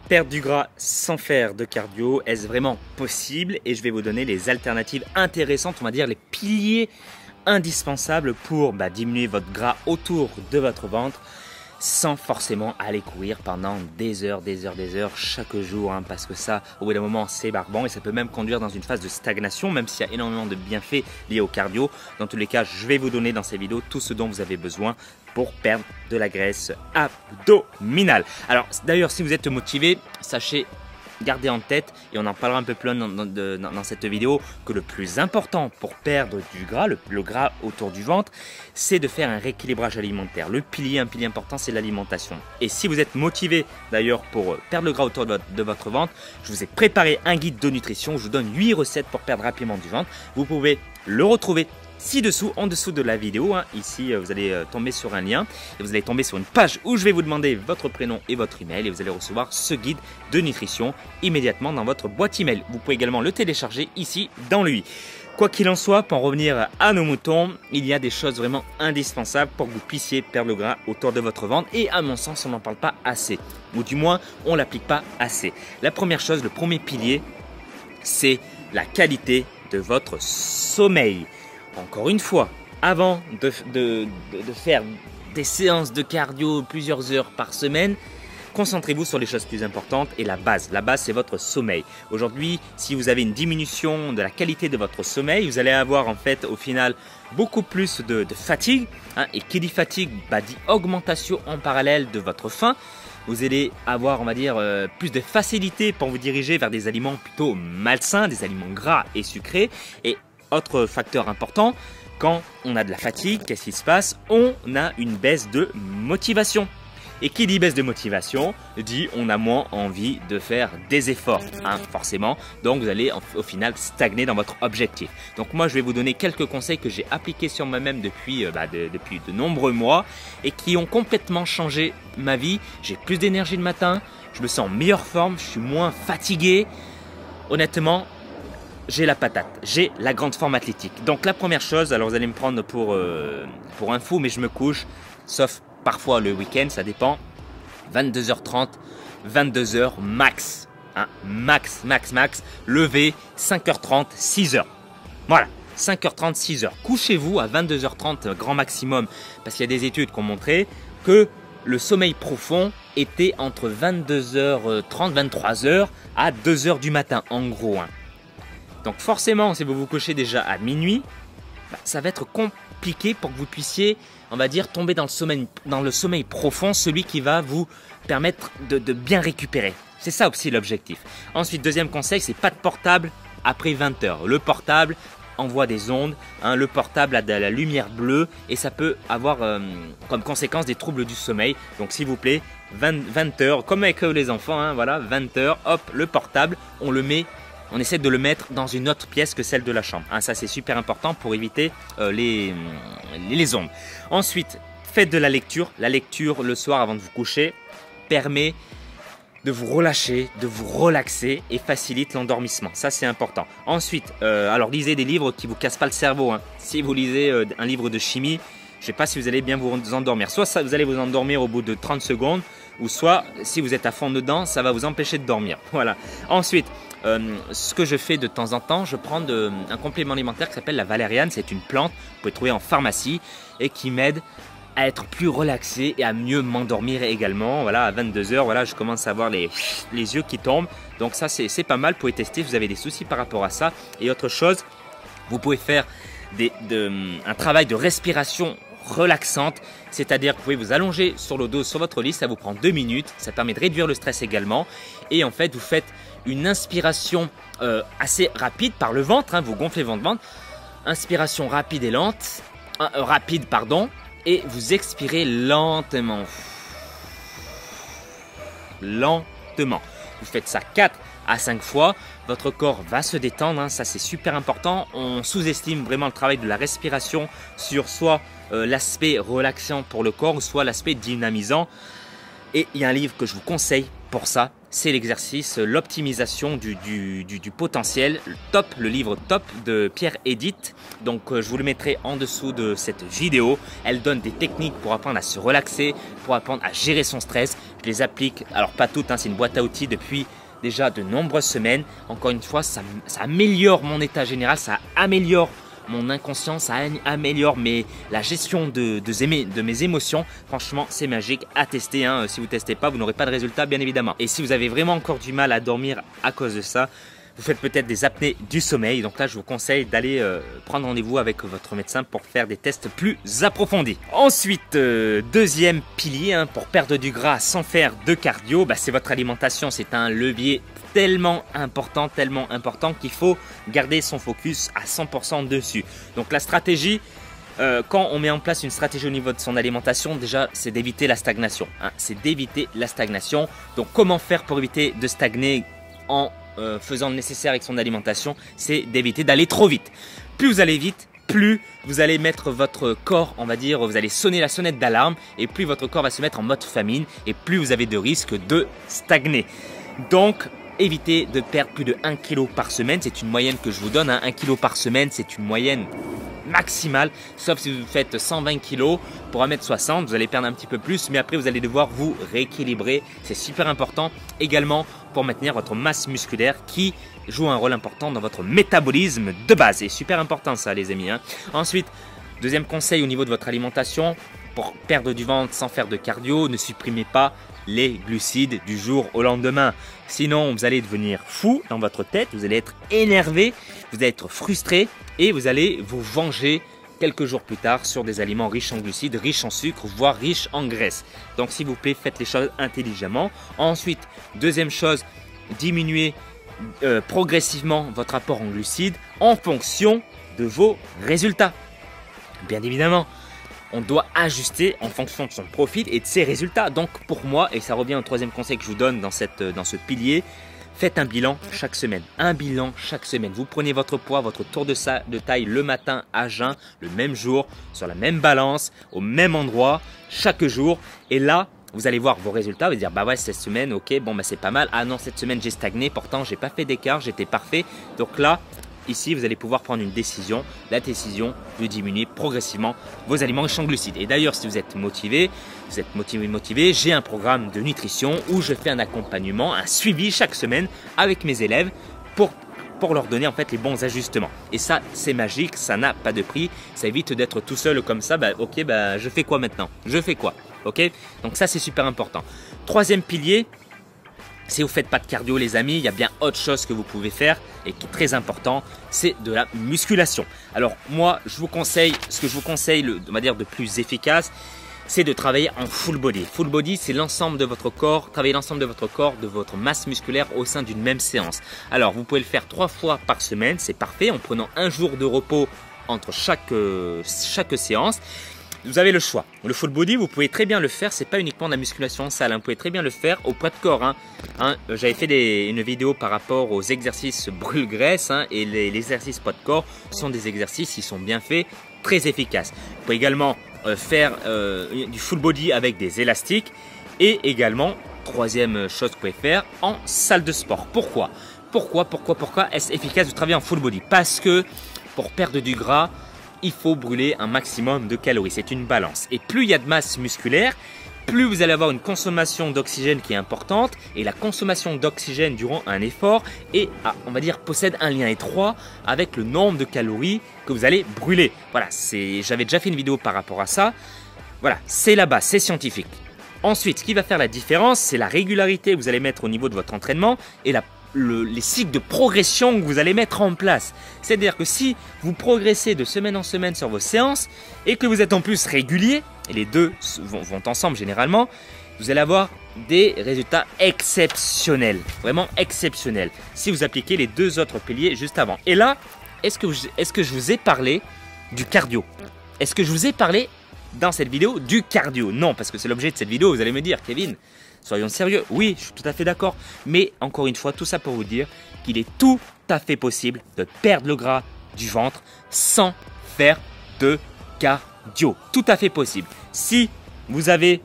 Perdre du gras sans faire de cardio, est-ce vraiment possible? Et je vais vous donner les alternatives intéressantes, on va dire les piliers indispensables pour diminuer votre gras autour de votre ventre sans forcément aller courir pendant des heures chaque jour, parce que ça, au bout d'un moment, c'est barbant et ça peut même conduire dans une phase de stagnation, même s'il y a énormément de bienfaits liés au cardio. Dans tous les cas, je vais vous donner dans ces vidéos tout ce dont vous avez besoin pour perdre de la graisse abdominale. Alors d'ailleurs, si vous êtes motivé, sachez, gardez en tête, et on en parlera un peu plus loin dans cette vidéo, que le plus important pour perdre du gras, le gras autour du ventre, c'est de faire un rééquilibrage alimentaire. Un pilier important, c'est l'alimentation. Et si vous êtes motivé d'ailleurs pour perdre le gras autour de votre ventre, je vous ai préparé un guide de nutrition. Je vous donne 8 recettes pour perdre rapidement du ventre. Vous pouvez le retrouver ci-dessous, en dessous de la vidéo. Ici, vous allez tomber sur un lien et vous allez tomber sur une page où je vais vous demander votre prénom et votre email et vous allez recevoir ce guide de nutrition immédiatement dans votre boîte email. Vous pouvez également le télécharger ici dans le i. Quoi qu'il en soit, pour en revenir à nos moutons, il y a des choses vraiment indispensables pour que vous puissiez perdre le gras autour de votre ventre et à mon sens, on n'en parle pas assez, ou du moins, on ne l'applique pas assez. La première chose, le premier pilier, c'est la qualité de votre sommeil. Encore une fois, avant de faire des séances de cardio plusieurs heures par semaine, concentrez-vous sur les choses plus importantes et la base. La base, c'est votre sommeil. Aujourd'hui, si vous avez une diminution de la qualité de votre sommeil, vous allez avoir en fait au final beaucoup plus de fatigue. Et qui dit fatigue, dit augmentation en parallèle de votre faim. Vous allez avoir, on va dire, plus de facilité pour vous diriger vers des aliments plutôt malsains, des aliments gras et sucrés. Et autre facteur important, quand on a de la fatigue, qu'est-ce qui se passe? On a une baisse de motivation. Et qui dit baisse de motivation, dit on a moins envie de faire des efforts, forcément. Donc vous allez au final stagner dans votre objectif. Donc moi je vais vous donner quelques conseils que j'ai appliqués sur moi-même depuis de nombreux mois et qui ont complètement changé ma vie. J'ai plus d'énergie le matin, je me sens en meilleure forme, je suis moins fatigué. Honnêtement, j'ai la patate, j'ai la grande forme athlétique. Donc la première chose, alors vous allez me prendre pour un fou, mais je me couche, sauf parfois le week-end, ça dépend, 22h30, 22h max, max, lever 5h30, 6h. Voilà, 5h30, 6h. Couchez-vous à 22h30 grand maximum, parce qu'il y a des études qui ont montré que le sommeil profond était entre 22h30, 23h à 2h du matin, en gros. Donc forcément, si vous vous couchez déjà à minuit, ça va être compliqué pour que vous puissiez, on va dire, tomber dans le sommeil profond, celui qui va vous permettre de bien récupérer. C'est ça aussi l'objectif. Ensuite, deuxième conseil, c'est pas de portable après 20h. Le portable envoie des ondes, le portable a de la lumière bleue et ça peut avoir comme conséquence des troubles du sommeil. Donc s'il vous plaît, 20h, comme avec les enfants, voilà, 20h, hop, le portable, on essaie de le mettre dans une autre pièce que celle de la chambre. Ça, c'est super important pour éviter les ondes. Ensuite, faites de la lecture. La lecture le soir avant de vous coucher permet de vous relâcher, de vous relaxer et facilite l'endormissement. Ça, c'est important. Ensuite, alors lisez des livres qui ne vous cassent pas le cerveau. Si vous lisez un livre de chimie, je ne sais pas si vous allez bien vous endormir. Soit vous allez vous endormir au bout de 30 secondes, ou soit, si vous êtes à fond dedans, ça va vous empêcher de dormir. Voilà. Ensuite, ce que je fais de temps en temps, je prends un complément alimentaire qui s'appelle la valériane. C'est une plante que vous pouvez trouver en pharmacie et qui m'aide à être plus relaxé et à mieux m'endormir également. Voilà, à 22h, voilà, je commence à avoir les yeux qui tombent. Donc ça, c'est pas mal. Vous pouvez tester si vous avez des soucis par rapport à ça. Et autre chose, vous pouvez faire un travail de respiration relaxante, c'est-à-dire que vous pouvez vous allonger sur le dos, sur votre lit, ça vous prend 2 minutes, ça permet de réduire le stress également et en fait vous faites une inspiration assez rapide par le ventre, vous gonflez votre ventre, inspiration rapide et lente, et vous expirez lentement, vous faites ça 4 à 5 fois, votre corps va se détendre, ça c'est super important. On sous-estime vraiment le travail de la respiration sur soit l'aspect relaxant pour le corps ou soit l'aspect dynamisant. Et il y a un livre que je vous conseille pour ça, c'est l'exercice, l'optimisation du potentiel, le livre top de Pierre Edith. Donc je vous le mettrai en dessous de cette vidéo. Elle donne des techniques pour apprendre à se relaxer, pour apprendre à gérer son stress. Je les applique, alors pas toutes, hein, c'est une boîte à outils depuis déjà de nombreuses semaines. Encore une fois, ça améliore mon état général, ça améliore mon inconscient, ça améliore la gestion de mes émotions. Franchement, c'est magique à tester. Hein. Si vous ne testez pas, vous n'aurez pas de résultat, bien évidemment. Et si vous avez vraiment encore du mal à dormir à cause de ça, vous faites peut-être des apnées du sommeil. Donc là, je vous conseille d'aller prendre rendez-vous avec votre médecin pour faire des tests plus approfondis. Ensuite, deuxième pilier, hein, pour perdre du gras sans faire de cardio, bah, c'est votre alimentation. C'est un levier tellement important qu'il faut garder son focus à 100% dessus. Donc la stratégie, quand on met en place une stratégie au niveau de son alimentation, déjà c'est d'éviter la stagnation. Hein, c'est d'éviter la stagnation. Donc comment faire pour éviter de stagner en faisant le nécessaire avec son alimentation? C'est d'éviter d'aller trop vite. Plus vous allez vite, plus vous allez mettre votre corps, on va dire, vous allez sonner la sonnette d'alarme et plus votre corps va se mettre en mode famine et plus vous avez de risques de stagner. Donc, évitez de perdre plus de 1 kg par semaine. C'est une moyenne que je vous donne. Hein. 1 kg par semaine, c'est une moyenne maximale. Sauf si vous faites 120 kg pour 1m60, vous allez perdre un petit peu plus. Mais après, vous allez devoir vous rééquilibrer. C'est super important également pour maintenir votre masse musculaire qui joue un rôle important dans votre métabolisme de base. C'est super important ça, les amis. Hein. Ensuite, deuxième conseil au niveau de votre alimentation. Pour perdre du ventre sans faire de cardio, ne supprimez pas les glucides du jour au lendemain. Sinon, vous allez devenir fou dans votre tête, vous allez être énervé, vous allez être frustré et vous allez vous venger quelques jours plus tard sur des aliments riches en glucides, riches en sucre, voire riches en graisse. Donc, s'il vous plaît, faites les choses intelligemment. Ensuite, deuxième chose, diminuez progressivement votre apport en glucides en fonction de vos résultats. Bien évidemment, on doit ajuster en fonction de son profil et de ses résultats. Donc pour moi, et ça revient au troisième conseil que je vous donne dans ce pilier, faites un bilan chaque semaine. Un bilan chaque semaine. Vous prenez votre poids, votre tour de taille le matin à jeun, le même jour, sur la même balance, au même endroit, chaque jour. Et là, vous allez voir vos résultats, vous allez dire bah ouais cette semaine, ok, bon bah c'est pas mal. Ah non, cette semaine j'ai stagné, pourtant j'ai pas fait d'écart, j'étais parfait. Donc là, ici, vous allez pouvoir prendre une décision, la décision de diminuer progressivement vos aliments riches en glucides. Et d'ailleurs, si vous êtes motivé, j'ai un programme de nutrition où je fais un accompagnement, un suivi chaque semaine avec mes élèves pour leur donner en fait les bons ajustements. Et ça, c'est magique, ça n'a pas de prix, ça évite d'être tout seul comme ça, bah ok, bah je fais quoi maintenant? Je fais quoi? Ok? Donc ça, c'est super important. Troisième pilier, si vous ne faites pas de cardio les amis, il y a bien autre chose que vous pouvez faire et qui est très important, c'est de la musculation. Alors moi, ce que je vous conseille, on va dire de plus efficace, c'est de travailler en full body. Full body, c'est l'ensemble de votre corps, travailler l'ensemble de votre corps, de votre masse musculaire au sein d'une même séance. Alors vous pouvez le faire 3 fois par semaine, c'est parfait, en prenant un jour de repos entre chaque séance. Vous avez le choix. Le full body, vous pouvez très bien le faire. C'est pas uniquement de la musculation en salle. Vous pouvez très bien le faire au poids de corps. J'avais fait une vidéo par rapport aux exercices brûle-graisse et les exercices poids de corps sont des exercices qui sont bien faits, très efficaces. Vous pouvez également faire du full body avec des élastiques et également, troisième chose que vous pouvez faire, en salle de sport. Pourquoi est-ce efficace de travailler en full body? Parce que pour perdre du gras, il faut brûler un maximum de calories. C'est une balance. Et plus il y a de masse musculaire, plus vous allez avoir une consommation d'oxygène qui est importante. Et la consommation d'oxygène durant un effort on va dire, possède un lien étroit avec le nombre de calories que vous allez brûler. Voilà, j'avais déjà fait une vidéo par rapport à ça. Voilà, c'est la base, c'est scientifique. Ensuite, ce qui va faire la différence, c'est la régularité que vous allez mettre au niveau de votre entraînement et les cycles de progression que vous allez mettre en place. C'est-à-dire que si vous progressez de semaine en semaine sur vos séances et que vous êtes en plus régulier, et les deux vont ensemble généralement, vous allez avoir des résultats exceptionnels, vraiment exceptionnels, si vous appliquez les deux autres piliers juste avant. Et là, est-ce que je vous ai parlé du cardio? Est-ce que je vous ai parlé dans cette vidéo du cardio? Non, parce que c'est l'objet de cette vidéo. Vous allez me dire, Kevin, soyons sérieux. Oui, je suis tout à fait d'accord. Mais encore une fois, tout ça pour vous dire qu'il est tout à fait possible de perdre le gras du ventre sans faire de cardio. Tout à fait possible. Si vous avez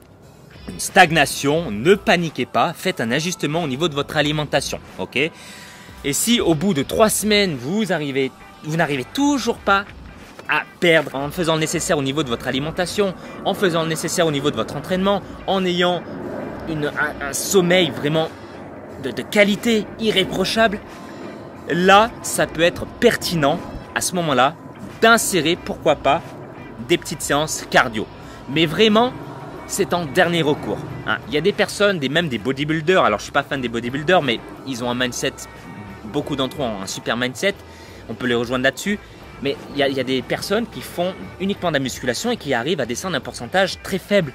une stagnation, ne paniquez pas, faites un ajustement au niveau de votre alimentation, ok? Et si au bout de 3 semaines, vous n'arrivez toujours pas à perdre en faisant le nécessaire au niveau de votre alimentation, en faisant le nécessaire au niveau de votre entraînement, en ayant un sommeil vraiment de qualité irréprochable, là, ça peut être pertinent à ce moment-là d'insérer, pourquoi pas, des petites séances cardio. Mais vraiment, c'est en dernier recours. Hein. Il y a des personnes, même des bodybuilders, alors je ne suis pas fan des bodybuilders, mais ils ont un mindset, beaucoup d'entre eux ont un super mindset, on peut les rejoindre là-dessus. Mais il y a des personnes qui font uniquement de la musculation et qui arrivent à descendre un pourcentage très faible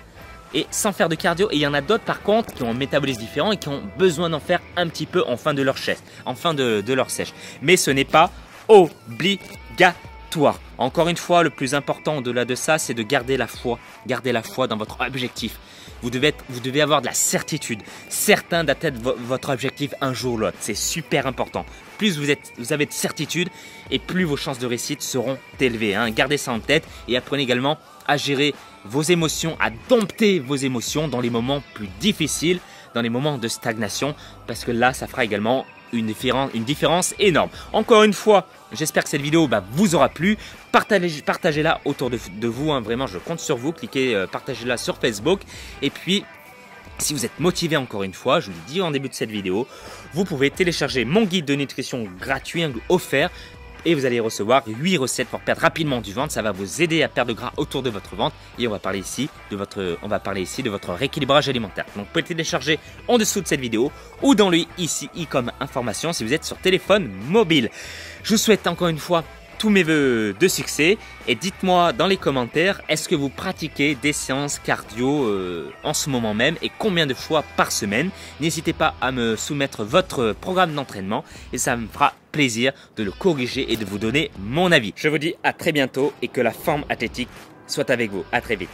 et sans faire de cardio. Et il y en a d'autres par contre qui ont un métabolisme différent et qui ont besoin d'en faire un petit peu en fin de leur sèche. Mais ce n'est pas obligatoire. Encore une fois, le plus important au-delà de ça, c'est de garder la foi. Garder la foi dans votre objectif. Vous devez avoir de la certitude, certain d'atteindre votre objectif un jour ou l'autre. C'est super important. Plus vous avez de certitude et plus vos chances de réussite seront élevées. Hein. Gardez ça en tête et apprenez également à gérer vos émotions, à dompter vos émotions dans les moments plus difficiles, dans les moments de stagnation, parce que là, ça fera également une différence énorme. Encore une fois, j'espère que cette vidéo vous aura plu. Partagez-la autour de vous. Hein. Vraiment, je compte sur vous. Cliquez, partagez-la sur Facebook. Et puis, si vous êtes motivé encore une fois, je vous l'ai dit en début de cette vidéo, vous pouvez télécharger mon guide de nutrition gratuit, offert. Et vous allez recevoir 8 recettes pour perdre rapidement du ventre. Ça va vous aider à perdre le gras autour de votre ventre. Et on va parler ici de votre rééquilibrage alimentaire. Donc vous pouvez télécharger en dessous de cette vidéo ou dans le ici comme information si vous êtes sur téléphone mobile. Je vous souhaite encore une fois tous mes vœux de succès et dites-moi dans les commentaires, est-ce que vous pratiquez des séances cardio en ce moment même et combien de fois par semaine? N'hésitez pas à me soumettre votre programme d'entraînement et ça me fera plaisir de le corriger et de vous donner mon avis. Je vous dis à très bientôt et que la forme athlétique soit avec vous. À très vite.